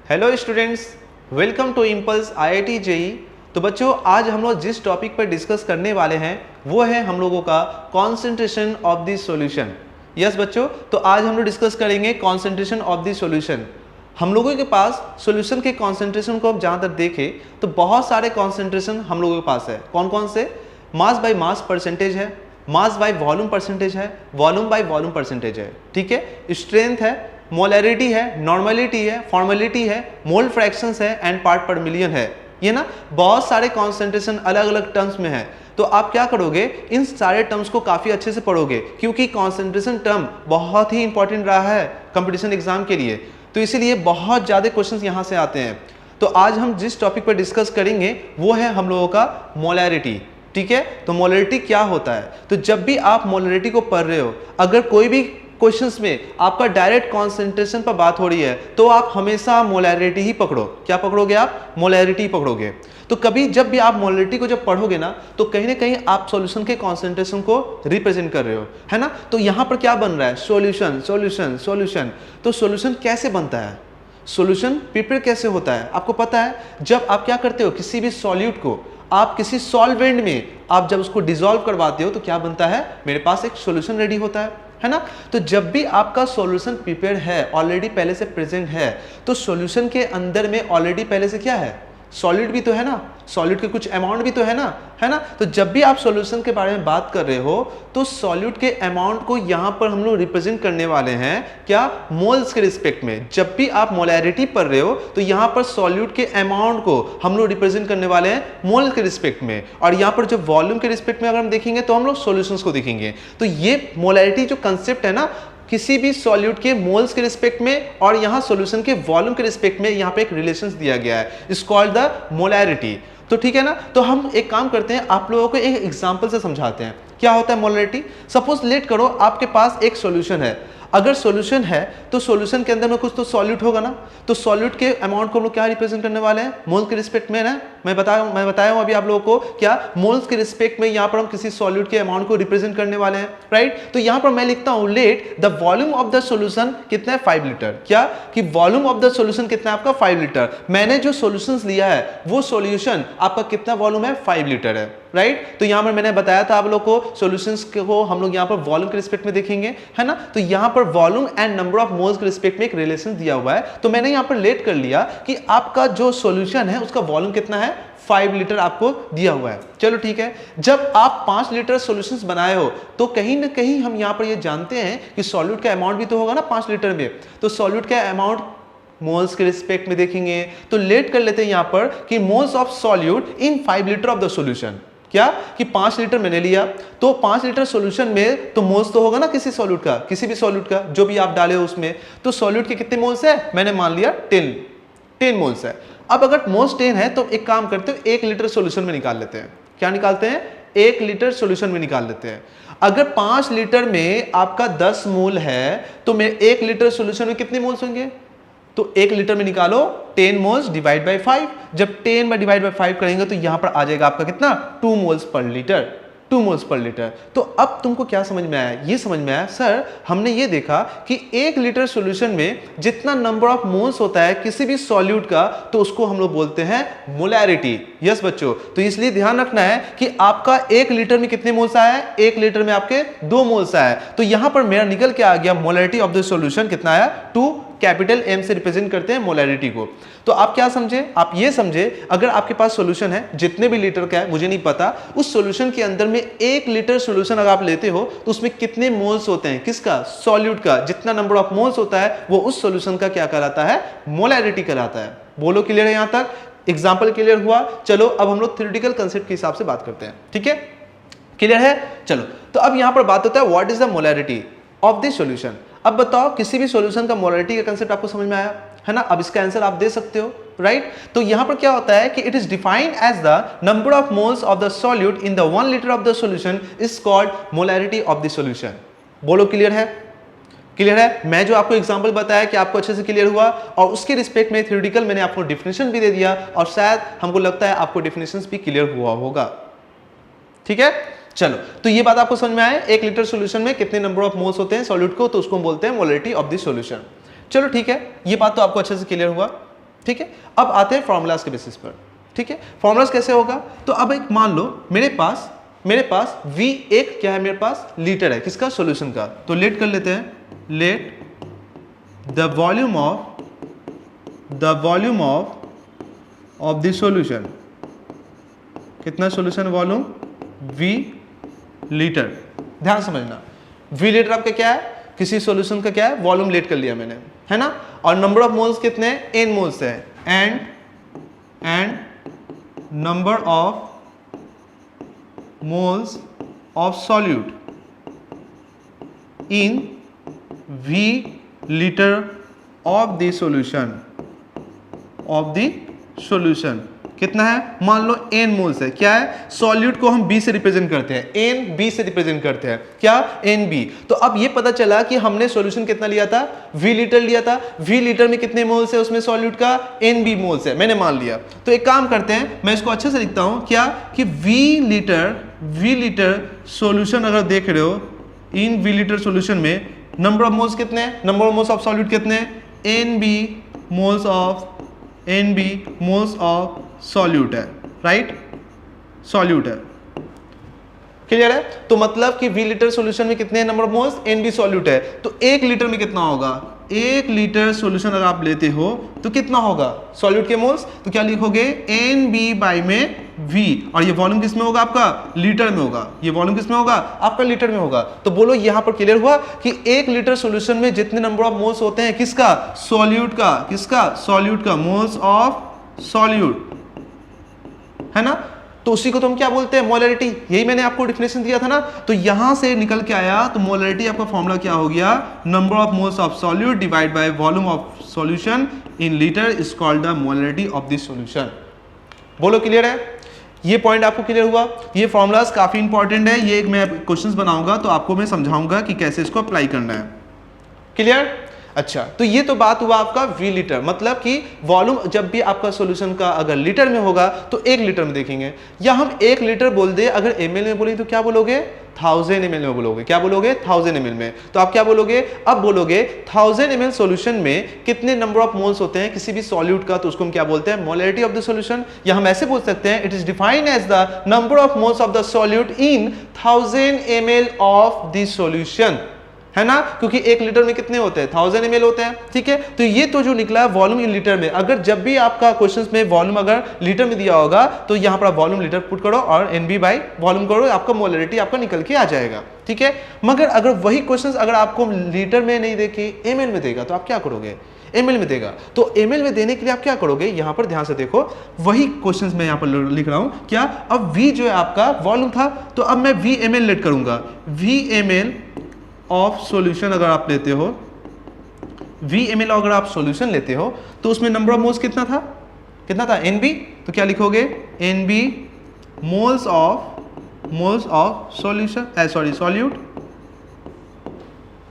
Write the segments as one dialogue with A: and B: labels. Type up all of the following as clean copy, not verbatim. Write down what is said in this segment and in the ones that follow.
A: Hello students, welcome to Impulse IIT JEE. तो बच्चों, आज हम लोग जिस टॉपिक पर डिस्कस करने वाले हैं वो है हम लोगों का concentration of the solution. Yes बच्चों, तो आज हम लोग डिस्कस करेंगे कॉन्सेंट्रेशन ऑफ द सॉल्यूशन। हम लोगों के पास सॉल्यूशन के कॉन्सेंट्रेशन को अब जहाँ तक देखें तो बहुत सारे कॉन्सेंट्रेशन हम लोगों के पास है। कौन कौन से? मास बाय मास परसेंटेज है, मास बाय वॉल्यूम परसेंटेज है, वॉल्यूम बाय वॉल्यूम परसेंटेज है, ठीक है, स्ट्रेंथ है, मोलैरिटी है, नॉर्मलिटी है, फॉर्मेलिटी है, मोल फ्रैक्शंस है एंड पार्ट पर मिलियन है। ये ना बहुत सारे कॉन्सेंट्रेशन अलग अलग टर्म्स में है। तो आप क्या करोगे, इन सारे टर्म्स को काफी अच्छे से पढ़ोगे क्योंकि कॉन्सेंट्रेशन टर्म बहुत ही इंपॉर्टेंट रहा है कंपटीशन एग्जाम के लिए। तो इसीलिए बहुत ज्यादा क्वेश्चंस यहाँ से आते हैं। तो आज हम जिस टॉपिक पर डिस्कस करेंगे वो है हम लोगों का मोलैरिटी। ठीक है, तो मोलैरिटी क्या होता है? तो जब भी आप मोलैरिटी को पढ़ रहे हो, अगर कोई भी क्वेश्चंस में आपका डायरेक्ट कॉन्सेंट्रेशन पर बात हो रही है तो आप हमेशा मोलैरिटी ही पकड़ो। क्या पकड़ोगे आप? मोलैरिटी पकड़ोगे। तो कभी जब भी आप मोलैरिटी को जब पढ़ोगे ना तो कहीं ना कहीं आप सॉल्यूशन के कॉन्सेंट्रेशन को रिप्रेजेंट कर रहे हो, है ना। तो यहां पर क्या बन रहा है? Solution solution solution. तो सॉल्यूशन कैसे बनता है? सॉल्यूशन प्रिपेयर कैसे होता है? आपको पता है, जब आप क्या करते हो, किसी भी सॉल्यूट को आप किसी सॉल्वेंट में आप जब उसको डिसॉल्व करवाते हो तो क्या बनता है? मेरे पास एक सॉल्यूशन रेडी होता है ना। तो जब भी आपका सॉल्यूशन प्रिपेयर है, ऑलरेडी पहले से प्रेजेंट है, तो सॉल्यूशन के अंदर में ऑलरेडी पहले से क्या है? सॉलिड भी तो है ना, सॉलिड के कुछ अमाउंट भी तो है ना। तो जब भी आप सॉल्यूशन के बारे में बात कर रहे हो तो सॉल्यूट के अमाउंट को यहां पर हम लोग रिप्रेजेंट करने वाले हैं क्या? मोल्स के रिस्पेक्ट में। जब भी आप मोलैरिटी पढ़ रहे हो तो यहां पर सॉल्यूट के अमाउंट को हम लोग रिप्रेजेंट करने वाले हैं मोल के रिस्पेक्ट में, और यहां पर जो वॉल्यूम के रिस्पेक्ट में अगर हम देखेंगे तो हम लोग सॉल्यूशंस को देखेंगे। तो ये मोलैरिटी जो कंसेप्ट है ना, किसी भी सॉल्यूट के मोल्स के रिस्पेक्ट में और यहां सॉल्यूशन के वॉल्यूम के रिस्पेक्ट में यहां पे एक रिलेशंस दिया गया है, इट्स कॉल्ड द मोलैरिटी। तो ठीक है ना। तो हम एक काम करते हैं, आप लोगों को एक एग्जांपल से समझाते हैं क्या होता है मोलैरिटी। सपोज लेट करो आपके पास एक सॉल्यूशन है। अगर सॉल्यूशन है तो सॉल्यूशन के अंदर में कुछ तो सॉल्यूट होगा ना। तो सॉल्यूट के अमाउंट को हम लोग क्या रिप्रेजेंट करने वाले हैं? मोल के रिस्पेक्ट में ना। मैं बताया हूं अभी आप लोगों को, क्या मोल्स के रिस्पेक्ट में यहां पर हम किसी सॉल्यूट के अमाउंट को रिप्रेजेंट करने वाले हैं, राइट। तो यहां पर मैं लिखता हूं let the volume of the solution कितना है? 5 लीटर। क्या कि वॉल्यूम ऑफ द सॉल्यूशन कितना है आपका? 5 लीटर। मैंने जो सॉल्यूशंस लिया है वो सॉल्यूशन आपका कितना वॉल्यूम है? 5 लीटर है, राइट। तो यहां पर मैंने बताया था आप लोग को सॉल्यूशंस को हम लोग यहां पर वॉल्यूम के रिस्पेक्ट में देखेंगे, है ना। तो यहां पर volume and number of moles के रिस्पेक्ट में एक रिलेशन दिया हुआ है। तो मैंने यहां पर लेट कर लिया कि आपका जो सॉल्यूशन है उसका वॉल्यूम कितना है? 5 लीटर आपको दिया हुआ है। चलो ठीक है। जब आप 5 लीटर सॉल्यूशंस बनाए हो तो कहीं ना कहीं हम यहां पर ये जानते हैं कि सॉल्यूट का अमाउंट भी तो होगा ना 5 लीटर में। तो सॉल्यूट का अमाउंट मोल्स के रिस्पेक्ट में देखेंगे तो लेट कर लेते हैं यहां पर कि moles of solute in 5 litre of the solution. क्या कि 5 लीटर मैंने लिया तो 5 लीटर सॉल्यूशन में तो मोल्स तो होगा ना किसी सॉल्यूट का, किसी भी सॉल्यूट का जो भी आप डाले हो उसमें। तो सॉल्यूट के कितने मोल्स है? मैंने मान लिया 10 मोल्स है। अब अगर मोल्स 10 है तो एक काम करते हो, 1 लीटर सॉल्यूशन में निकाल लेते हैं। क्या निकालते हैं? 1 लीटर सॉल्यूशन में निकाल लेते हैं। अगर 5 लीटर में आपका 10 मोल है तो मैं 1 लीटर सॉल्यूशन में कितने मोल्स होंगे? तो 1 लीटर में निकालो 10 मोल्स डिवाइड बाय 5। जब 10 में डिवाइड बाय 5 करेंगे तो यहां पर आ जाएगा आपका कितना? 2 moles per litre. 2 moles per litre. तो अब तुमको क्या समझ में आया? ये समझ में आया सर हमने ये देखा कि 1 लीटर सॉल्यूशन में जितना नंबर ऑफ मोल्स होता है किसी भी सॉल्यूट का तो उसको हम लोग बोलते हैं मोलैरिटी। यस बच्चों, तो इसलिए ध्यान रखना है कि आपका 1 लीटर में कितने मोल्स आया है? 1 लीटर में आपके 2 मोल्स आया है। तो यहां पर मेरा निकल के आ गया मोलैरिटी ऑफ द सॉल्यूशन कितना आया? 2। कैपिटल एम से रिप्रेजेंट करते हैं मोलैरिटी को। तो आप क्या समझे? आप ये समझे अगर आपके पास सॉल्यूशन है जितने भी लीटर का है मुझे नहीं पता, उस सॉल्यूशन के अंदर में 1 लीटर सॉल्यूशन अगर आप लेते हो तो उसमें कितने मोल्स होते हैं? किसका? सॉल्यूट का। जितना नंबर ऑफ मोल्स होता है वो उस सॉल्यूशन का क्या कहलाता है? मोलैरिटी कहलाता है। बोलो क्लियर है यहां तक? एग्जांपल क्लियर हुआ? चलो अब हम लोग थ्योरेटिकल कांसेप्ट के हिसाब से बात करते हैं। ठीक है, क्लियर है? चलो तो अब यहां पर बात होता है what is the molarity of the solution. अब बताओ किसी भी सॉल्यूशन का मोलैरिटी का कांसेप्ट आपको समझ में आया है ना। अब इसका आंसर आप दे सकते हो, राइट। तो यहां पर क्या होता है कि it is defined as the number of moles of the solute in the 1 litre of the solution is called molarity of the solution. बोलो क्लियर है? क्लियर है? मैं जो आपको एग्जांपल बताया कि आपको अच्छे से क्लियर हुआ, और उसके रिस्पेक्ट में थ्योरेटिकल मैंने आपको डेफिनेशन भी दे दिया, और शायद हमको लगता है आपको डेफिनेशंस भी क्लियर हुआ होगा। ठीक है, चलो तो ये बात आपको समझ में आए 1 लीटर सॉल्यूशन में कितने नंबर ऑफ मोल्स होते हैं सॉल्यूट को, तो उसको हम बोलते हैं मोलैरिटी ऑफ द सॉल्यूशन। चलो ठीक है, ये बात तो आपको अच्छे से क्लियर हुआ। ठीक है, अब आते हैं फॉर्मूलाज के बेसिस पर। ठीक है, फॉर्मूलाज कैसे होगा, तो अब एक मान लो मेरे पास V एक क्या है, मेरे पास लीटर है, किसका, सॉल्यूशन का। तो लेट कर लेते हैं, let the volume of the solution, कितना सॉल्यूशन वॉल्यूम, V लीटर। ध्यान समझना, V लीटर आपका क्या है, किसी सॉल्यूशन का क्या है, वॉल्यूम लेट कर लिया मैंने, है ना। और नंबर ऑफ मोल्स कितने हैं, n मोल्स है, and number of moles of solute in V litre of the solution कितना है, मान लो n मोल्स है, क्या है, सॉल्यूट को हम B से रिप्रेजेंट करते हैं, n B से रिप्रेजेंट करते हैं, क्या, NB। तो अब ये पता चला कि हमने सॉल्यूशन कितना लिया था, V लीटर लिया था। V लीटर में कितने मोल्स है, उसमें सॉल्यूट का NB मोल्स है, मैंने मान लिया। तो एक काम करते हैं, मैं इसको अच्छे से लिखता हूं, क्या कि V लीटर सॉल्यूशन अगर देख रहे हो, इन V लीटर सॉल्यूशन में नंबर ऑफ मोल्स कितने हैं, number of moles of solute कितने हैं, NB मोल्स ऑफ सॉल्यूट है, राइट, सॉल्यूट है, क्लियर है। तो मतलब कि V लीटर सॉल्यूशन में कितने number of moles, NB solute है। तो 1 लीटर में कितना होगा, 1 लीटर सॉल्यूशन अगर आप लेते हो तो कितना होगा सॉल्यूट के मोल्स, तो क्या लिखोगे, NB बाई में V, और ये वॉल्यूम किस में होगा आपका, लीटर में होगा, ये वॉल्यूम किस में होगा आपका, लीटर में होगा। तो बोलो यहां पर क्लियर हुआ कि 1 लीटर सॉल्यूशन में जितने नंबर ऑफ मोल्स होते हैं, किसका, सॉल्यूट का, किसका, सॉल्यूट का, मोल्स ऑफ सॉल्यूट, है ना। तो उसी को तो हम क्या बोलते हैं, मोलरिटी। यही मैंने आपको डिफिनेशन दिया था ना। तो यहां से निकल के आया, तो मोलरिटी आपका फॉर्मूला क्या हो गया, number of moles of solute divide by volume of solution in litre is called the molarity of this solution. बोलो क्लियर है, ये पॉइंट आपको क्लियर हुआ। ये फॉर्मूलाज काफी इंपॉर्टेंट है, ये एक मैं क्वेश्चंस बनाऊंगा तो आपको मैं समझाऊंगा कि कैसे इसको अप्लाई करना है, क्लियर। अच्छा, तो ये तो बात हुआ आपका V लीटर, मतलब कि वॉल्यूम जब भी आपका सॉल्यूशन का अगर लीटर में होगा तो 1 लीटर में देखेंगे, या हम 1 लीटर बोल दे, अगर ml में बोले तो क्या बोलोगे, 1000 ml में बोलोगे, क्या बोलोगे, 1000 ml में। तो आप क्या बोलोगे, अब बोलोगे 1000 ml सॉल्यूशन में कितने नंबर ऑफ मोल्स होते हैं किसी भी सॉल्यूट का, तो उसको हम क्या बोलते हैं, मोलरिटी ऑफ द सॉल्यूशन। या हम ऐसे बोल सकते हैं, it is defined as the number of moles of the solute in 1000 ml of the solution, है ना, क्योंकि 1 लीटर में कितने होते हैं, 1000 ml होते हैं, ठीक है। तो ये तो जो निकला वॉल्यूम इन लीटर में, अगर जब भी आपका क्वेश्चंस में वॉल्यूम अगर लीटर में दिया होगा तो यहां पर आप वॉल्यूम लीटर पुट करो और NB बाई वॉल्यूम करो, आपका मोलरिटी आपका निकल के आ जाएगा, ठीक है। मगर अगर वही क्वेश्चंस अगर आपको लीटर में नहीं देके ml में देगा तो आप क्या करोगे, ml में देगा। तो ml में देने के लिए आप क्या करोगे, यहां पर ध्यान से देखो, वही क्वेश्चंस मैं यहां पर लिख रहा हूं, क्या, अब V जो है आपका वॉल्यूम था, तो अब मैं V ml लेट करूंगा, V ml ऑफ सॉल्यूशन अगर आप लेते हो, V ml अगर आप सॉल्यूशन लेते हो तो उसमें नंबर ऑफ मोल्स कितना था, NB। तो क्या लिखोगे, NB moles of solution, solute,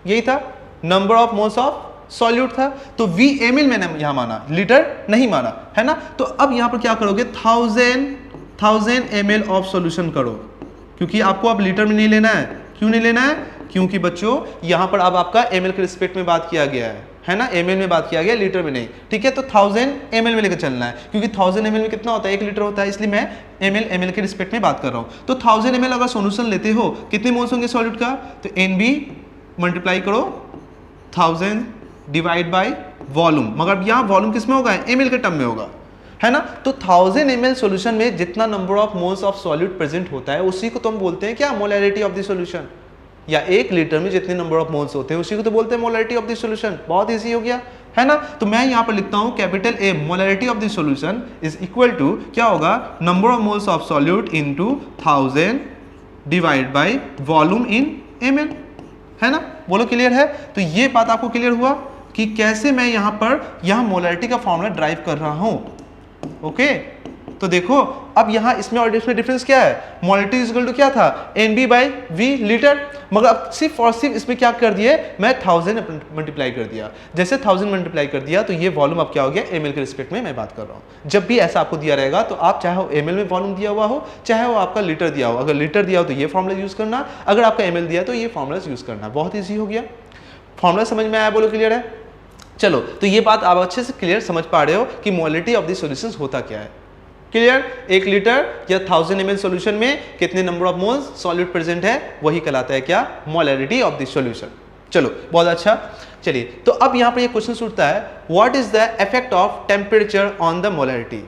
A: यही था, number of moles of solute था। तो V ml मैंने यहां माना, लीटर नहीं माना, है ना। तो अब यहां पर क्या करोगे, 1000 ml ऑफ सॉल्यूशन करो, क्योंकि आपको अब लीटर में नहीं लेना है। क्यों नहीं लेना है, क्योंकि बच्चों यहां पर अब आपका ml के रिस्पेक्ट में बात किया गया है ना, ml में बात किया गया, लीटर में नहीं, ठीक है। तो 1000 ml में लेकर चलना है, क्योंकि 1000 ml में कितना होता है, 1 लीटर होता है, इसलिए मैं ml के रिस्पेक्ट में बात कर रहा हूं। तो 1000 ml अगर सॉल्यूशन लेते हो, कितने मोल्स होंगे सॉल्यूट का, तो NB मल्टीप्लाई करो 1000 डिवाइड बाई वॉल्यूम, मगर यहां वॉल्यूम किस में होगा, ml के टर्म में होगा, है ना। तो 1000 ml सॉल्यूशन में जितना number of moles of solute present होता है उसी को तो हम बोलते हैं क्या, मोलरिटी ऑफ द सॉल्यूशन। या 1 लीटर में जितने नंबर ऑफ मोल्स होते हैं उसी को तो बोलते हैं मोलरिटी ऑफ द सॉल्यूशन। बहुत इजी हो गया, है ना। तो मैं यहां पर लिखता हूं capital A, molarity of the solution is equal to क्या होगा, number of moles of solute into 1000 divide by volume in ml, है ना। बोलो क्लियर है। तो ये बात आपको क्लियर हुआ कि कैसे मैं यहां मोलरिटी का फॉर्मूला ड्राइव कर रहा हूं, ओके। तो देखो अब यहां इसमें और इसमें डिफरेंस क्या है, मोलरिटी इज इक्वल टू क्या था, NB बाई V लीटर, मगर अब सिर्फ और सिर्फ इसमें क्या कर दिए, मैं 1000 मल्टीप्लाई कर दिया। जैसे 1000 मल्टीप्लाई कर दिया तो ये वॉल्यूम अब क्या हो गया, ml के रिस्पेक्ट में मैं बात कर रहा हूं। जब भी ऐसा आपको दिया रहेगा तो आप चाहे ml में वॉल्यूम दिया हुआ हो, चाहे वो आपका लीटर दिया हो, अगर लीटर दिया हो तो ये फॉर्मूला यूज करना, अगर आपका ml दिया तो ये फॉर्मूला यूज करना। बहुत ईजी हो गया, फॉर्मूला समझ में आया, बोलो क्लियर है। चलो, तो ये बात आप अच्छे से क्लियर समझ पा रहे हो कि मोलरिटी ऑफ द सॉल्यूशंस होता क्या है। क्लियर? 1 लीटर या 1000 ml सॉल्यूशन में कितने number of moles solute present है, वही कहलाता है क्या, मोलरिटी ऑफ द सॉल्यूशन। चलो, बहुत अच्छा। चलिए, तो अब यहाँ पर ये क्वेश्चन उठता है, what is the effect of temperature on the molarity,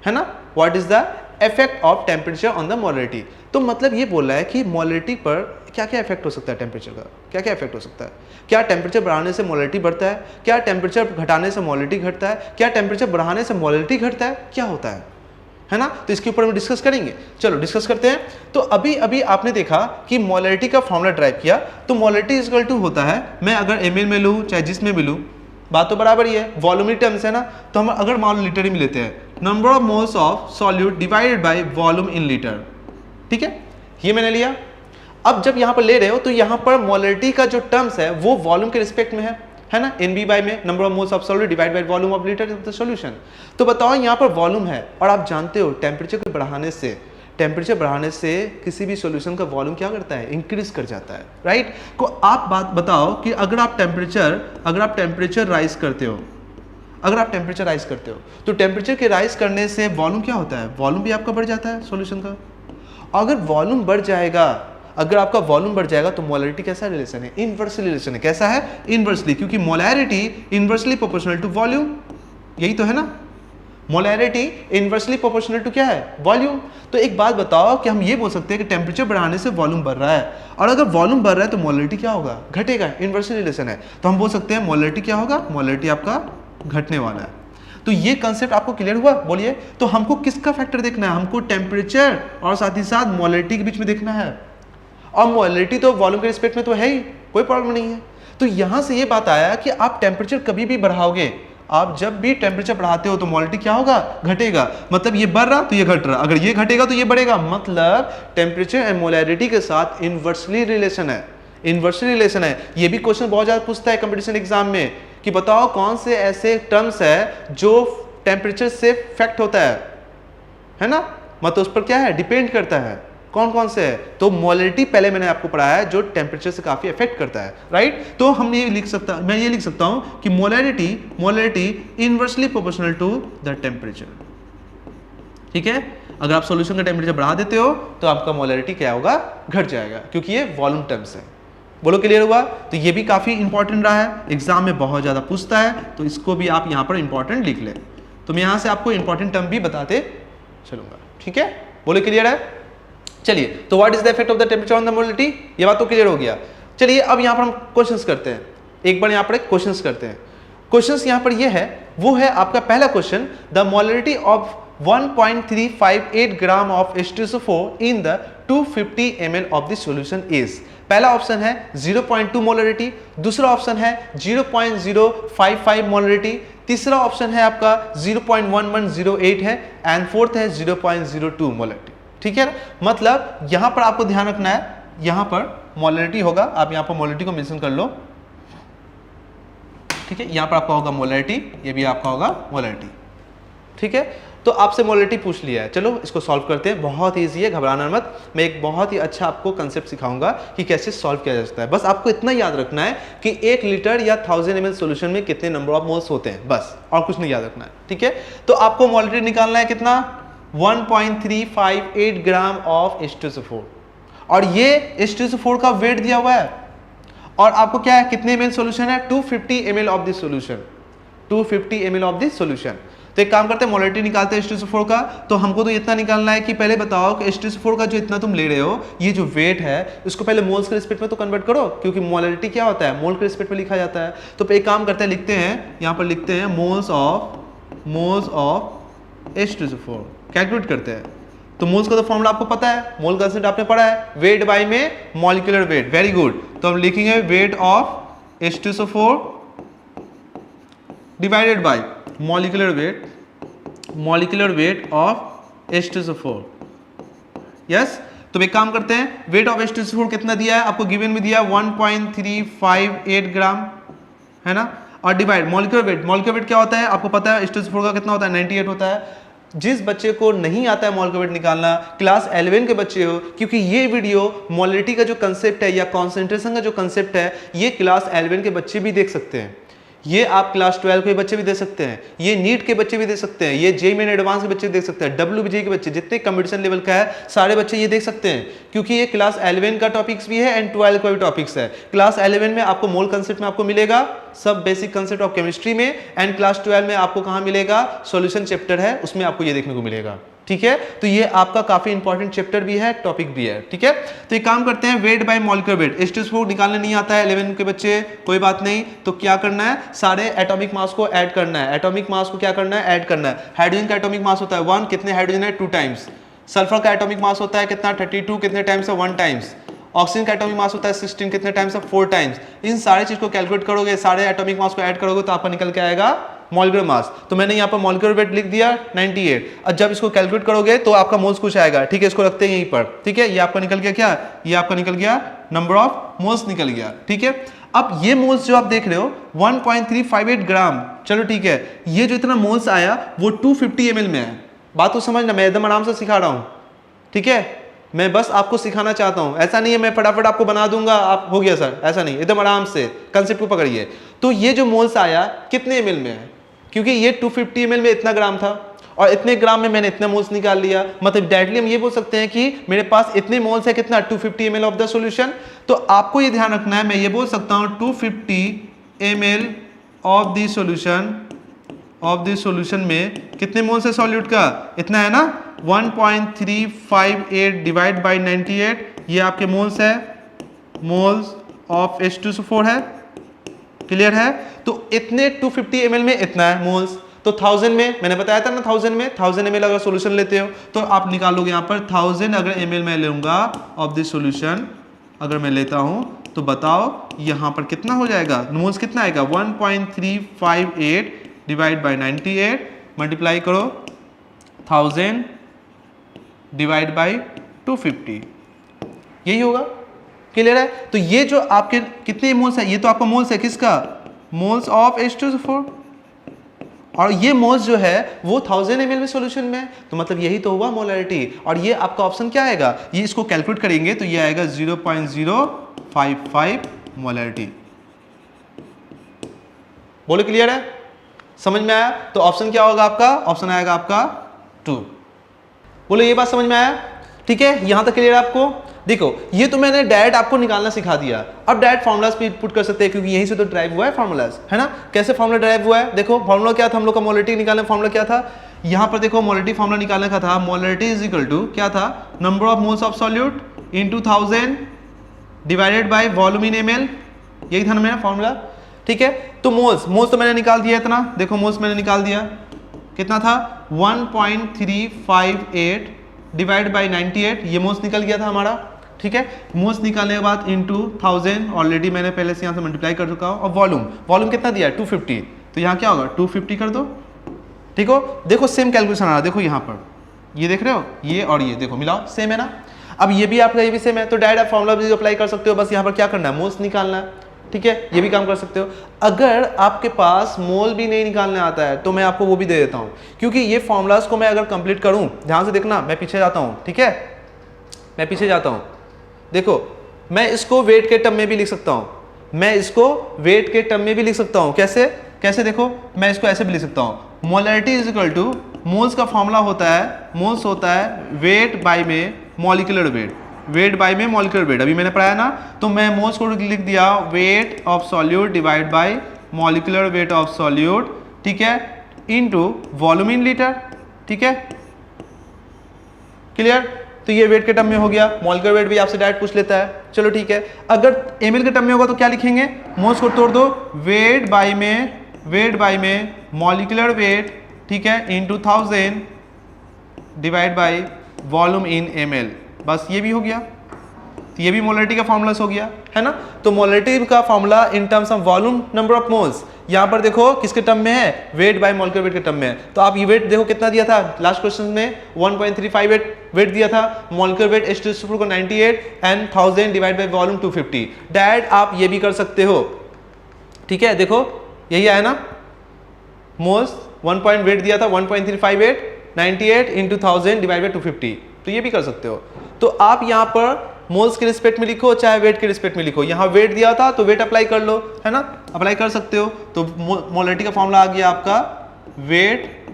A: है ना, what is the effect of temperature on the molarity. तो मतलब ये बोल रहा है कि मोलरिटी पर क्या क्या इफेक्ट हो सकता है, टेम्परेचर का क्या क्या इफेक्ट हो सकता है। क्या टेम्परेचर बढ़ाने से मोलरिटी बढ़ता है, क्या टेम्परेचर घटाने से मोलरिटी घटता है, क्या टेम्परेचर बढ़ाने से मोलरिटी घटता है, क्या होता है ना। तो इसके ऊपर हम डिस्कस करेंगे। चलो डिस्कस करते हैं। तो अभी अभी आपने देखा कि मोलरिटी का फॉर्मूला ड्राइव किया, तो मोलरिटी इज इक्वल टू होता है, मैं अगर ml में लूँ चाहे जिसमें भी लूँ, बात तो बराबर ही है, वॉल्यूम टर्म्स है ना। तो हम अगर मान लो लीटर में लेते हैं, number of moles of solute divided by volume in litre, ठीक है, ये मैंने लिया। अब जब यहाँ पर ले रहे हो तो यहाँ पर मोलरिटी का जो टर्म्स है वो वॉल्यूम के रिस्पेक्ट में है ना, NB बाय में number of moles of solute divide by volume of litre in the solution. तो बताओ यहाँ पर वॉल्यूम है, और आप जानते हो टेम्परेचर को बढ़ाने से किसी भी सॉल्यूशन का वॉल्यूम क्या करता है, इंक्रीज कर जाता है, राइट। तो आप बात बताओ कि अगर आप टेम्परेचर राइज करते हो, तो टेम्परेचर के राइज करने से वॉल्यूम क्या होता है, वॉल्यूम भी आपका बढ़ जाता है सॉल्यूशन का। अगर वॉल्यूम बढ़ जाएगा, आपका वॉल्यूम बढ़ जाएगा तो मोलरिटी कैसा रिलेशन है, इनवर्सली रिलेशन है। कैसा है, इनवर्सली, क्योंकि molarity inversely proportional to volume, यही तो है ना, मोलरिटी इनवर्सली प्रोपोर्शनल टू क्या है, वॉल्यूम। तो एक बात बताओ कि हम ये बोल सकते हैं कि टेम्परेचर बढ़ाने से वॉल्यूम बढ़ रहा है, और अगर वॉल्यूम बढ़ रहा है तो मोलरिटी क्या होगा, घटेगा, इनवर्सली रिलेशन है। तो हम बोल सकते हैं मोलरिटी क्या होगा, मोलरिटी आपका घटने वाला है। तो ये कंसेप्ट आपको क्लियर हुआ, बोलिए। तो हमको किसका फैक्टर देखना है, हमको टेम्परेचर और साथ ही साथ मोलरिटी के बीच में देखना है, और मोलरिटी तो वॉल्यूम के रिस्पेक्ट में तो है ही, कोई प्रॉब्लम नहीं है। तो यहां से ये बात आया कि आप टेम्परेचर कभी भी बढ़ाओगे, आप जब भी टेम्परेचर बढ़ाते हो तो मोलरिटी क्या होगा, घटेगा। मतलब ये बढ़ रहा तो ये घट रहा, अगर ये घटेगा तो ये बढ़ेगा, मतलब टेम्परेचर एंड मोलरिटी के साथ इनवर्सली रिलेशन है। ये भी क्वेश्चन बहुत ज्यादा पूछता है कंपटीशन एग्जाम में कि बताओ कौन से ऐसे टर्म्स है जो टेम्परेचर से इफेक्ट होता है ना, मतलब उस पर क्या है, डिपेंड करता है, कौन से है। तो मोलरिटी पहले मैंने आपको पढ़ाया है जो टेम्परेचर से काफी इफेक्ट करता है, राइट। तो हम ये लिख सकता हूं कि molarity inversely proportional to the temperature, ठीक है। अगर आप सॉल्यूशन का टेम्परेचर बढ़ा देते हो तो आपका मोलरिटी क्या होगा, घट जाएगा, क्योंकि ये वॉल्यूम टर्म्स है। बोलो क्लियर हुआ। तो ये भी काफी इंपॉर्टेंट रहा है, एग्जाम में बहुत ज्यादा पूछता है, तो इसको भी आप यहां पर इंपॉर्टेंट लिख ले। तो मैं यहां से आपको इंपॉर्टेंट टर्म भी बताते चलूंगा, ठीक है। बोलो क्लियर है। चलिए, तो what is the effect of the temperature on the molarity, ये बात तो क्लियर हो गया। चलिए अब यहां पर हम क्वेश्चंस करते हैं, एक बार यहां पर क्वेश्चंस करते हैं। क्वेश्चंस यहां पर ये है, वो है आपका पहला question, the molarity of 1.358 gram of H2SO4 in the 250 ml of the solution is. पहला ऑप्शन है 0.2 मोलरिटी, दूसरा ऑप्शन है 0.055 मोलरिटी, तीसरा ऑप्शन है आपका 0.1108 है, एंड फोर्थ है 0.02 मोलरिटी, ठीक है। मतलब यहां पर आपको ध्यान रखना है, यहां पर मोलरिटी होगा, आप यहां पर मोलरिटी को मेंशन कर लो, ठीक है। यहां पर आपका होगा मोलरिटी, ये भी आपका होगा मोलरिटी, ठीक है। तो आपसे मोलरिटी पूछ लिया है, चलो इसको सॉल्व करते हैं। बहुत ईजी है, घबराना मत, मैं एक बहुत ही अच्छा आपको कंसेप्ट सिखाऊंगा कि कैसे सॉल्व किया जा सकता है। बस आपको इतना याद रखना है कि 1 लीटर या 1000 ml सॉल्यूशन में कितने नंबर ऑफ मोल्स होते हैं, बस, और कुछ नहीं याद रखना है, ठीक है। तो आपको मोलरिटी निकालना है कितना, 1.358 ग्राम ऑफ H2SO4, और ये H2SO4 का वेट दिया हुआ है, और आपको क्या है, कितने ml सॉल्यूशन है, 250 ml of this solution, 250 ml of this solution. तो एक काम करते हैं, मोलरिटी निकालते हैं H2SO4 का। तो हमको तो इतना निकालना है कि पहले बताओ कि H2SO4 का जो इतना तुम ले रहे हो, ये जो वेट है, इसको पहले मोल्स के रिस्पेक्ट में तो कन्वर्ट करो, क्योंकि मोलरिटी क्या होता है, मोल के रिस्पेक्ट में लिखा जाता है। तो एक काम करते हैं, लिखते हैं, यहाँ पर लिखते हैं मोल्स ऑफ H2SO4, कैलकुलेट करते हैं। तो मोल्स का तो फॉर्मूला आपको पता है, मोल कंसेप्ट आपने पढ़ा है, वेट बाय में मॉलिक्यूलर वेट, वेरी गुड। तो हम लिखेंगे weight of H2SO4 divided by molecular weight of H2SO4, yes. तो एक काम करते हैं, वेट ऑफ H2SO4 कितना दिया है आपको, गिवन में दिया है 1.358 ग्राम, है ना, और डिवाइड मॉलिक्यूलर वेट क्या होता है आपको पता है, H2SO4 का कितना होता है, 98 होता है। जिस बच्चे को नहीं आता है मॉलिक्यूलर वेट निकालना, क्लास 11 के बच्चे हो, क्योंकि ये वीडियो मोलरिटी का जो कंसेप्ट है या कॉन्सेंट्रेशन का जो कंसेप्ट है, ये क्लास 11 के बच्चे भी देख सकते हैं। ये आप क्लास 12 के बच्चे भी दे सकते हैं, ये नीट के बच्चे भी दे सकते हैं, ये जेईई मेन एडवांस के बच्चे देख सकते हैं, WBJ के बच्चे, जितने कंपटीशन लेवल का है सारे बच्चे ये देख सकते हैं, क्योंकि ये क्लास 11 का टॉपिक्स भी है एंड 12 का भी टॉपिक्स है। क्लास 11 में आपको मोल कंसेप्ट में आपको मिलेगा सब बेसिक कंसेप्ट ऑफ केमिस्ट्री में, एंड क्लास 12 में आपको कहाँ मिलेगा, सॉल्यूशन चैप्टर है उसमें आपको ये देखने को मिलेगा। ठीक है, तो ये आपका काफी इंपॉर्टेंट चैप्टर भी है, टॉपिक भी है। ठीक है, तो एक काम करते हैं, weight by molecular weight. H2SO4 निकालने नहीं आता है 11 के बच्चे, कोई बात नहीं, तो क्या करना है, सारे एटॉमिक मास को ऐड करना है। एटॉमिक मास को क्या करना है, ऐड करना है। हाइड्रोजन का एटॉमिक मास होता है 1, कितने हाइड्रोजन है 2 टाइम्स। सल्फर का एटॉमिक मास होता है कितना 32, कितने टाइम्स है 1 टाइम्स। ऑक्सीजन का एटॉमिक मास होता है 16, कितने टाइम्स है 4 टाइम्स। इन सारे चीज को कैलकुलेट करोगे, सारे एटॉमिक मास को ऐड करोगे तो आपका निकल के आएगा मॉलिक्यूलर मास। तो मैंने यहाँ पर मॉलिक्यूलर वेट लिख दिया 98। अब जब इसको कैलकुलेट करोगे तो आपका मोल्स कुछ आएगा। ठीक है, इसको रखते हैं यहीं पर। ठीक है, ये आपका निकल गया क्या, ये आपका निकल गया नंबर ऑफ मोल्स निकल गया। ठीक है, अब ये मोल्स जो आप देख रहे हो 1.358 ग्राम, चलो ठीक है, ये जो इतना मोल्स आया वो 250 ml में है। बात तो समझना, मैं एकदम आराम से सिखा रहा हूँ। ठीक है, मैं बस आपको सिखाना चाहता हूं, ऐसा नहीं है मैं फटाफट आपको बना दूंगा आप हो गया सर, ऐसा नहीं, एकदम आराम से कंसेप्ट को पकड़िए। तो ये जो मोल्स आया कितने ml में है, क्योंकि ये 250 ml में इतना ग्राम था और इतने ग्राम में मैंने इतना मोल्स निकाल लिया, मतलब डायरेक्टली हम ये बोल सकते हैं कि मेरे पास इतने मोल्स है कितना 250 ml ऑफ द सॉल्यूशन। तो आपको ये ध्यान रखना है, मैं ये बोल सकता हूं 250 ml ऑफ द सॉल्यूशन में कितने मोल्स है सॉल्यूट का, इतना है ना 1.358 डिवाइड बाई 98, ये आपके मोल्स है, मोल्स ऑफ H2SO4 है। क्लियर है, तो इतने 250 ml में इतना है मोल्स, तो 1000 में मैंने बताया था ना 1000 में 1000 ml अगर सॉल्यूशन लेते हो तो आप निकालोगे यहाँ पर 1000 अगर ml मैं लूंगा ऑफ दिस सॉल्यूशन अगर मैं लेता हूं तो बताओ यहाँ पर कितना हो जाएगा, मोल्स कितना आएगा 1.358 डिवाइड बाई 98 मल्टीप्लाई करो 1000 डिवाइड बाई 250, यही होगा। क्लियर है, तो ये जो आपके कितने मोल्स है, ये तो आपका मोल्स है किसका, मोल्स ऑफ H2SO4, और ये मोल्स जो है वो 1000 ml में सॉल्यूशन में है, तो मतलब यही तो हुआ मोलैरिटी। और ये आपका ऑप्शन क्या आएगा, ये इसको कैलकुलेट करेंगे तो ये आएगा 0.055 मोलैरिटी। बोलो क्लियर है, समझ में आया, तो ऑप्शन क्या होगा आपका, ऑप्शन आएगा आपका 2। बोलो ये बात समझ में आया, ठीक है, यहां तक क्लियर है आपको। देखो ये तो मैंने डायरेक्ट आपको निकालना सिखा दिया, अब डायरेक्ट फार्मूलाज पे पुट कर सकते हैं क्योंकि यहीं से तो ड्राइव हुआ है फार्मूलाज, है ना। कैसे फार्मूला ड्राइव हुआ है, देखो फार्मूला क्या था हम लोग का, मोलैरिटी निकालने फार्मूला क्या था, यहां पर देखो मोलैरिटी फार्मूला निकालने का था, मोलैरिटी इज इक्वल टू क्या था, number of moles of solute into 1000 divided by volume in ml, यही था ना मेरा फार्मूला। ठीक है, तो मोल्स तो मैंने निकाल दिया इतना, देखो मोल्स मैंने निकाल दिया, कितना था 1.358 डिवाइड बाई 98, ये मोल्स निकल गया था हमारा। ठीक है, मोल्स निकालने के बाद इनटू 1000 ऑलरेडी मैंने पहले से यहाँ से मल्टीप्लाई कर चुका हूँ, और वॉल्यूम कितना दिया है 250, तो यहाँ क्या होगा 250 कर दो। ठीक हो, देखो सेम कैलकुलेशन आ रहा है, देखो यहाँ पर ये देख रहे हो, ये और ये देखो मिलाओ सेम है ना। अब ये भी आपका ये भी सेम है, तो डायरेक्ट आप फॉर्मूला भी अप्लाई कर सकते हो, बस यहाँ पर क्या करना है मोल्स निकालना है। ठीक है, ये भी काम कर सकते हो। अगर आपके पास मोल भी नहीं निकालने आता है तो मैं आपको वो भी दे देता हूँ, क्योंकि ये फॉर्मूलाज को मैं अगर कंप्लीट करूँ, ध्यान से देखना, मैं पीछे जाता हूँ। ठीक है, मैं पीछे जाता हूँ, देखो मैं इसको वेट के टर्म में भी लिख सकता हूँ, मैं इसको वेट के टर्म में भी लिख सकता हूँ। कैसे कैसे देखो, मैं इसको ऐसे भी लिख सकता हूँ, molarity is equal to, moles का फॉर्मूला होता है, मोल्स होता है वेट बाय में मॉलिक्यूलर वेट, वेट बाय में मॉलिक्यूलर वेट, अभी मैंने पढ़ाया ना, तो मैं मोल्स को लिख दिया weight of solute divide by molecular weight of solute, ठीक है, इनटू वॉल्यूम इन लीटर। ठीक है, क्लियर, तो ये वेट के टर्म में हो गया, मॉलिक्यूलर वेट भी आपसे डायरेक्ट पूछ लेता है। चलो ठीक है, अगर ml के टर्म में होगा तो क्या लिखेंगे, मोल्स को तोड़ दो, वेट बाय में मॉलिक्यूलर वेट, ठीक है, into 1000 divide by volume in ml, बस ये भी हो गया, तो ये भी मोलैरिटी का फॉर्मूला हो गया, है ना। तो मोलैरिटी का formula in terms of volume number of moles, यहाँ पर देखो किसके टर्म में है, वेट बाय मॉलिक्यूलर वेट के टर्म में है। तो आप ये वेट देखो कितना दिया था लास्ट क्वेश्चन में, 1.358 वेट दिया था, मॉलिक्यूलर वेट H2SO4 को 98 and 1000 divide by volume 250। Direct आप ये भी कर सकते हो। ठीक है, देखो यही आया ना, मोल्स 1 पॉइंट वेट दिया था 1.358, 98 इंटू 1000 डिवाइड बाय 250, तो ये भी कर सकते हो। तो आप यहाँ पर मोल्स के रिस्पेक्ट में लिखो चाहे वेट के रिस्पेक्ट में लिखो, यहाँ वेट दिया था तो वेट अप्लाई कर लो, है ना, अप्लाई कर सकते हो। तो मोलरिटी का फॉर्मूला आ गया आपका वेट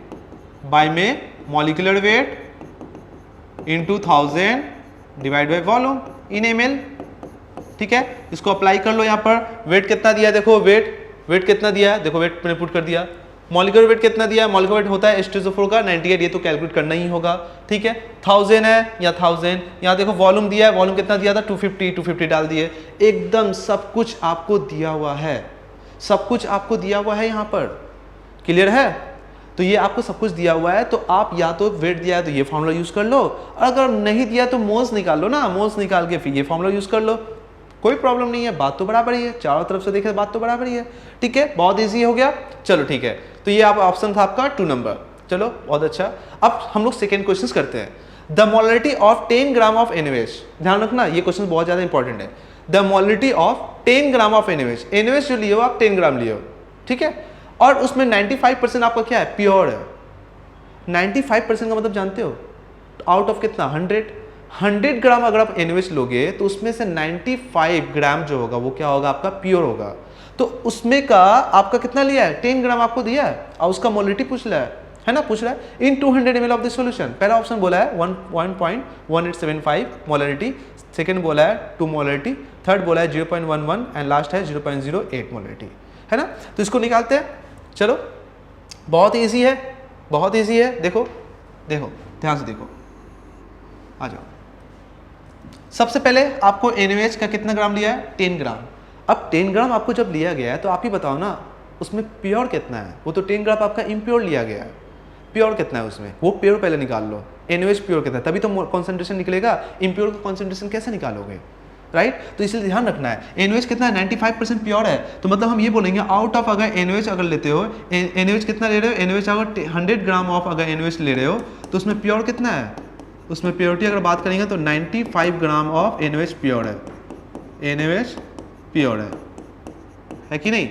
A: बाय में molecular weight into 1000 divide by volume in ml। ठीक है, इसको अप्लाई कर लो। यहाँ पर वेट कितना दिया है, देखो वेट कितना दिया है, देखो वेट मैंने पुट कर दिया। मॉलिक्यूलर वेट कितना दिया है, मॉलिक्यूलर वेट होता है H2SO4 का 98, ये तो कैलकुलेट करना ही होगा। ठीक है, 1000 है या 1000, यहाँ देखो वॉल्यूम दिया है, वॉल्यूम कितना दिया था 250 डाल दिए। एकदम सब कुछ आपको दिया हुआ है, सब कुछ आपको दिया हुआ है यहाँ पर, क्लियर है। तो ये आपको सब कुछ दिया हुआ है, तो आप या तो वेट दिया है तो ये फॉर्मूला यूज कर लो, और अगर नहीं दिया तो मोल्स निकाल लो ना, मोल्स निकाल के फिर ये फॉर्मूला यूज कर लो, कोई प्रॉब्लम नहीं है, बात तो बराबर ही है, चारों तरफ से देखे बात तो बराबर ही है। ठीक है, बहुत इजी हो गया। चलो ठीक है, तो ये आप ऑप्शन था आपका 2 नंबर। चलो बहुत अच्छा। अब हम लोग सेकेंड क्वेश्चन करते हैं। The molarity of 10 gram of NaOH, ध्यान रखना ये क्वेश्चन बहुत ज्यादा इंपॉर्टेंट है। The molarity of 10 gram of NaOH, NaOH जो लियो आप 10 ग्राम लियो, ठीक है, और उसमें 95% आपका क्या है, प्योर है। 95% का मतलब जानते हो, आउट ऑफ कितना, 100 ग्राम अगर आप NaOH लोगे तो उसमें से 95 ग्राम जो होगा वो क्या होगा, आपका प्योर होगा। तो उसमें का आपका कितना लिया है, 10 ग्राम आपको दिया है, और उसका मोलरिटी पूछ रहा है ना, पूछ रहा है इन 200 ml ऑफ द सॉल्यूशन। पहला ऑप्शन बोला है 1.1875 मोलरिटी, सेकंड बोला है 2 मोलरिटी, थर्ड बोला है 0.11 एंड लास्ट है 0.08 मोलरिटी, है ना। तो इसको निकालते हैं। चलो बहुत ईजी है, बहुत ईजी है। देखो देखो ध्यान से देखो, आ जाओ। सबसे पहले आपको NaOH का कितना ग्राम लिया है, 10 ग्राम। अब 10 ग्राम आपको जब लिया गया है तो आप ही बताओ ना उसमें प्योर कितना है, वो तो 10 ग्राम आपका इम्प्योर लिया गया है, प्योर कितना है उसमें, वो प्योर पहले निकाल लो। NaOH प्योर कितना है तभी तो कॉन्सेंट्रेशन निकलेगा, इम्प्योर का कॉन्सेंट्रेशन कैसे निकालोगे, राइट। तो इसलिए ध्यान रखना है NaOH कितना है, 95% प्योर है। तो मतलब हम ये बोलेंगे आउट ऑफ अगर NaOH अगर लेते हो, NaOH कितना ले रहे हो, NaOH अगर 100 ग्राम ऑफ अगर NaOH ले रहे हो तो उसमें प्योर कितना है, उसमें प्योरिटी अगर बात करेंगे तो 95 ग्राम ऑफ NaOH प्योर है, NaOH प्योर है कि नहीं,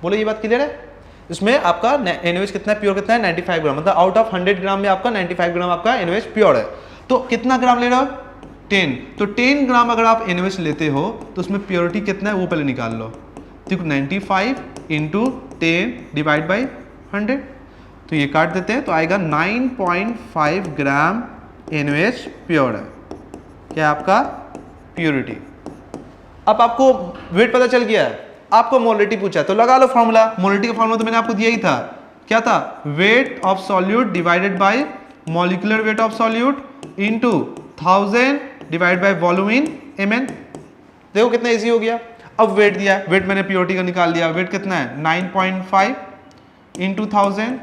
A: बोलो ये बात क्लियर है। इसमें आपका NaOH कितना प्योर कितना है, 95 ग्राम, मतलब आउट ऑफ 100 ग्राम में आपका 95 ग्राम आपका NaOH प्योर है। तो कितना ग्राम ले रहे हो, 10, तो 10 ग्राम अगर आप NaOH लेते हो तो उसमें प्योरिटी कितना है वो पहले निकाल लो। देखो 95 इंटू 10 डिवाइड बाई 100, तो ये काट देते हैं तो आएगा 9.5 ग्राम NaOH प्योर है, क्या आपका प्योरिटी। अब आपको वेट पता चल गया है, आपको मोलरिटी पूछा है तो लगा लो फॉर्मूला। मोलरिटी का फॉर्मूला तो मैंने आपको दिया ही था, क्या था, weight of solute divided by molecular weight of solute into 1000 divide by volume in ml। देखो कितना इजी हो गया। अब वेट दिया है, वेट मैंने प्योरिटी का निकाल दिया, वेट कितना है 9.5 into 1000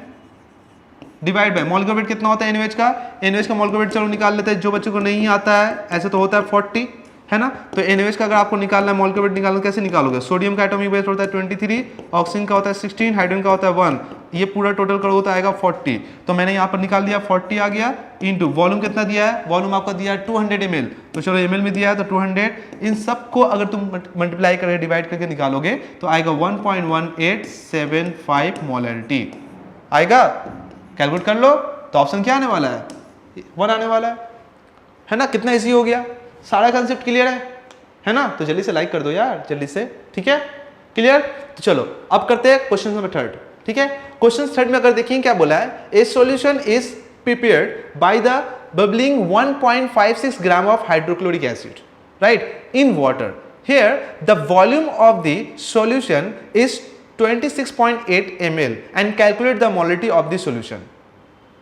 A: divide bye molecular weight कितना होता है NaOH का, NaOH का मॉलिक्यूलर वेट चलो निकाल लेते हैं, जो बच्चों को नहीं आता है ऐसे तो होता है 40, है ना। तो NaOH का अगर आपको निकालना है मॉलिक्यूलर वेट निकालना कैसे निकालोगे, सोडियम का एटॉमिक वेट होता है 23, ऑक्सीजन का होता है 16, हाइड्रोजन का होता है 1, ये पूरा टोटल करो तो आएगा 40। तो मैंने यहाँ पर निकाल दिया 40 आ गया, इंटू वॉल्यूम कितना दिया है, वॉल्यूम आपका दिया है 200 ml, तो चलो ml में दिया है तो 200, इन सबको अगर तुम मल्टीप्लाई करके डिवाइड करके निकालोगे तो आएगा 1.1875 मोलरिटी आएगा। कैलकुलेट कर लो तो ऑप्शन क्या आने वाला है, 1 आने वाला है ना। कितना इजी हो गया, सारा कंसेप्ट क्लियर है ना। तो जल्दी से लाइक कर दो यार, जल्दी से, ठीक है, क्लियर। तो चलो अब करते हैं क्वेश्चन नंबर 3, ठीक है। क्वेश्चन 3 में अगर देखें क्या बोला है, ए solution is prepared by the bubbling 1.56 gram of hydrochloric acid, right, in water. Here the volume of the solution is 26.8 ml and calculate the molarity of the solution.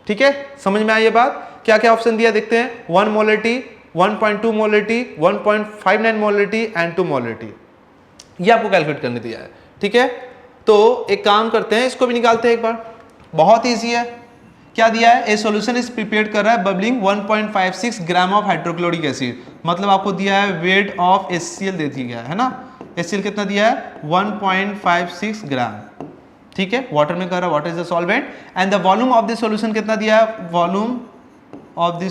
A: ठीक है, समझ में आई ये बात। क्या क्या ऑप्शन दिया देखते हैं, 1 molarity, 1.2 molarity, 1.59 molarity and 2 molarity, ये आपको कैलकुलेट करने दिया है। ठीक है, तो एक काम करते हैं, इसको भी निकालते हैं एक बार, बहुत ईजी है। क्या दिया है, ए सॉल्यूशन इज प्रिपेयर्ड कर रहा है bubbling 1.56 gram of hydrochloric acid, मतलब आपको दिया है वेट ऑफ HCl दे दिया है ना। HCl कितना दिया है 1.56 ग्राम, ठीक है, वाटर में कर रहा है, water is a solvent, and the volume of the solution कितना दिया है, वॉल्यूम ऑफ द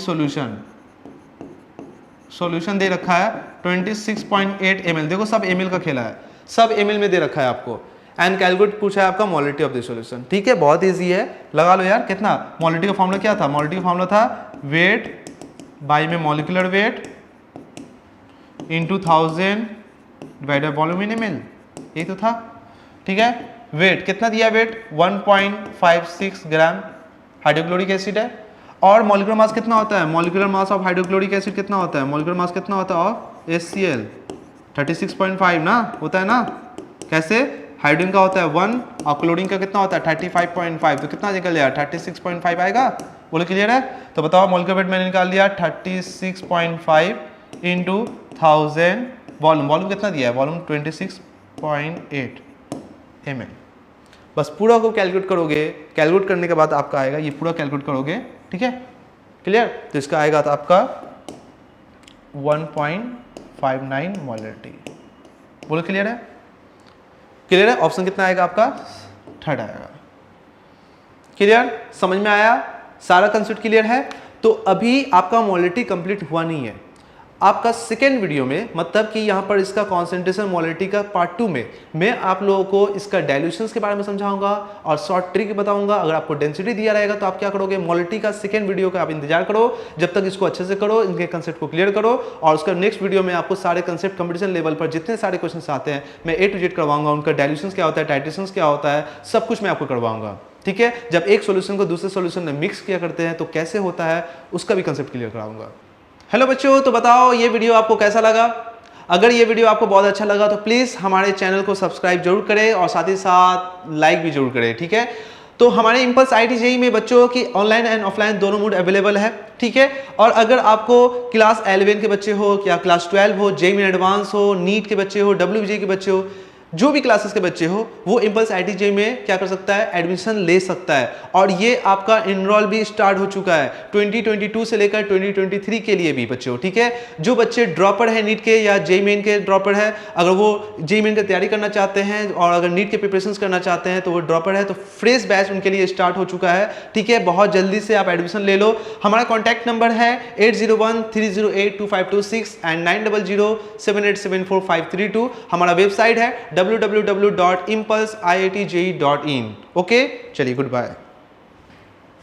A: सॉल्यूशन दे रखा है 26.8 ml, देखो सब ml का खेला है, सब ml में दे रखा है आपको, एंड कैलकुलेट पूछा है आपका मोलरिटी ऑफ द सॉल्यूशन। ठीक है, बहुत इजी है, लगा लो यार। कितना, मोलरिटी का फॉर्मूला क्या था, मोलरिटी का फॉर्मूला था वेट बाय में molecular weight into 1000 divided volume in ml, यही तो था, ठीक है। वेट कितना दिया, वेट 1.56 ग्राम हाइड्रोक्लोरिक एसिड है। और मॉलिक्यूलर मास कितना होता है, molecular mass of hydrochloric acid कितना होता है, मॉलिक्यूलर मास कितना होता है ऑफ HCl 36.5 ना, होता है ना। कैसे, हाइड्रोजन का होता है 1 और क्लोरीन का कितना होता है 35.5, तो कितना निकल जाएगा 36.5 आएगा। बोलो क्लियर है। तो बताओ मॉलिक्यूलर वेट मैंने निकाल दिया 36.5 इंटू 1000, वॉल्यूम कितना दिया है, वॉल्यूम 26.8 ml। बस पूरा को कैलकुलेट करोगे, कैलकुलेट करने के बाद आपका आएगा, ये पूरा कैलकुलेट करोगे, ठीक है, क्लियर। तो इसका आएगा तो आपका 1.59 मोलरिटी। बोलो क्लियर है, क्लियर है। ऑप्शन कितना आएगा आपका, थर्ड आएगा। क्लियर, समझ में आया, सारा कंसेप्ट क्लियर है। तो अभी आपका मोलरिटी कंप्लीट हुआ नहीं है। आपका सेकेंड वीडियो में, मतलब कि यहाँ पर इसका कॉन्सेंट्रेशन मोलरिटी का पार्ट 2 में मैं आप लोगों को इसका डाइल्यूशंस के बारे में समझाऊंगा और शॉर्ट ट्रिक बताऊंगा। अगर आपको डेंसिटी दिया रहेगा तो आप क्या करोगे, मोलरिटी का सेकेंड वीडियो का आप इंतजार करो, जब तक इसको अच्छे से करो, इनके कंसेप्ट को क्लियर करो, और उसका नेक्स्ट वीडियो में आपको सारे कंसेप्ट कंपटीशन लेवल पर जितने सारे क्वेश्चन आते हैं मैं A to Z करवाऊंगा। उनका डाइल्यूशंस क्या होता है, टाइट्रेशंस क्या होता है, सब कुछ मैं आपको करवाऊंगा, ठीक है। जब एक सोल्यूशन को दूसरे सोल्यूशन में मिक्स किया करते हैं तो कैसे होता है, उसका भी कंसेप्ट क्लियर कराऊंगा। हेलो बच्चों, तो बताओ ये वीडियो आपको कैसा लगा। अगर ये वीडियो आपको बहुत अच्छा लगा तो प्लीज़ हमारे चैनल को सब्सक्राइब जरूर करें और साथ ही साथ लाइक भी जरूर करें, ठीक है। तो हमारे इम्पल्स IIT JEE में बच्चों की ऑनलाइन एंड ऑफलाइन दोनों मोड अवेलेबल है, ठीक है। और अगर आपको क्लास 11 के बच्चे हो या क्लास 12 हो, JEE में एडवांस हो, नीट के बच्चे हो, WBJ के बच्चे हो, जो भी क्लासेस के बच्चे हो, वो इम्पल्स IIT JEE में क्या कर सकता है, एडमिशन ले सकता है। और ये आपका इनरोल भी स्टार्ट हो चुका है 2022 से लेकर 2023 के लिए भी बच्चे हो, ठीक है। जो बच्चे ड्रॉपर है नीट के या JEE मेन के ड्रॉपर है, अगर वो JEE मेन की तैयारी करना चाहते हैं और अगर नीट के प्रिपरेशन करना चाहते हैं तो वो ड्रॉपर है, तो फ्रेश बैच उनके लिए स्टार्ट हो चुका है, ठीक है। बहुत जल्दी से आप एडमिशन ले लो। हमारा कॉन्टैक्ट नंबर है 8013082526 एंड 9007874532। हमारा वेबसाइट है www.impulseiitje.in। ओके, चलिए गुड बाय।